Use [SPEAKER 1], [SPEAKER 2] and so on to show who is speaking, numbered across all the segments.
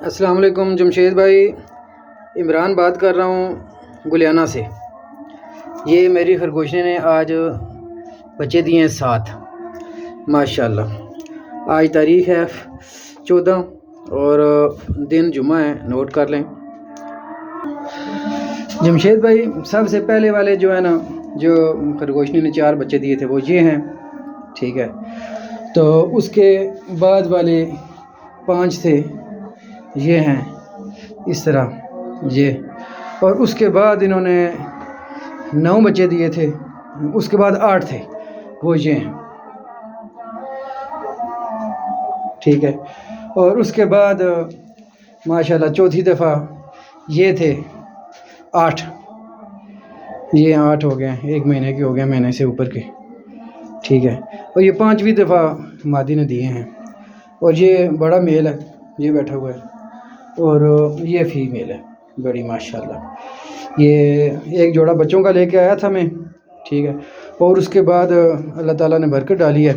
[SPEAKER 1] السلام علیکم جمشید بھائی، عمران بات کر رہا ہوں گلیانہ سے۔ یہ میری خرگوشیں نے آج بچے دیے ہیں 7 ماشاءاللہ۔ آج تاریخ ہے 14 اور دن جمعہ ہے، نوٹ کر لیں۔ جمشید بھائی سب سے پہلے والے جو ہے نا، جو خرگوشنی نے 4 بچے دیے تھے وہ یہ ہیں، ٹھیک ہے۔ تو اس کے بعد والے 5 تھے، یہ ہیں اس طرح یہ، اور اس کے بعد انہوں نے 9 بچے دیے تھے، اس کے بعد 8 تھے، وہ یہ ہیں، ٹھیک ہے۔ اور اس کے بعد ماشاءاللہ چوتھی دفعہ یہ تھے 8، یہ 8 ہو گئے ہیں، 1 مہینے کے ہو گئے، مہینے سے اوپر کے، ٹھیک ہے۔ اور یہ 5ویں دفعہ مادی نے دیے ہیں، اور یہ بڑا میل ہے، یہ بیٹھا ہوا ہے، اور یہ فیمیل ہے بڑی ماشاءاللہ۔ یہ ایک جوڑا بچوں کا لے کے آیا تھا میں، ٹھیک ہے، اور اس کے بعد اللہ تعالیٰ نے برکت ڈالی ہے،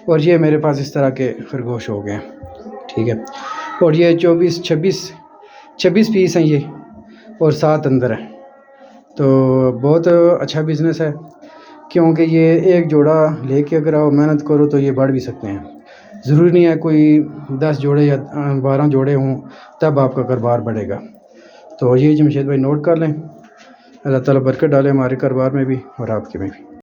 [SPEAKER 1] اور یہ میرے پاس اس طرح کے خرگوش ہو گئے ہیں، ٹھیک ہے۔ اور یہ 26 پیس ہیں یہ، اور 7 اندر ہیں۔ تو بہت اچھا بزنس ہے، کیونکہ یہ ایک جوڑا لے کے اگر آپ محنت کرو تو یہ بڑھ بھی سکتے ہیں۔ ضروری نہیں ہے کوئی 10 جوڑے یا 12 جوڑے ہوں تب آپ کا کاروبار بڑھے گا۔ تو یہ جمشید بھائی نوٹ کر لیں، اللہ تعالیٰ برکت ڈالے ہمارے کاروبار میں بھی اور آپ کے میں بھی۔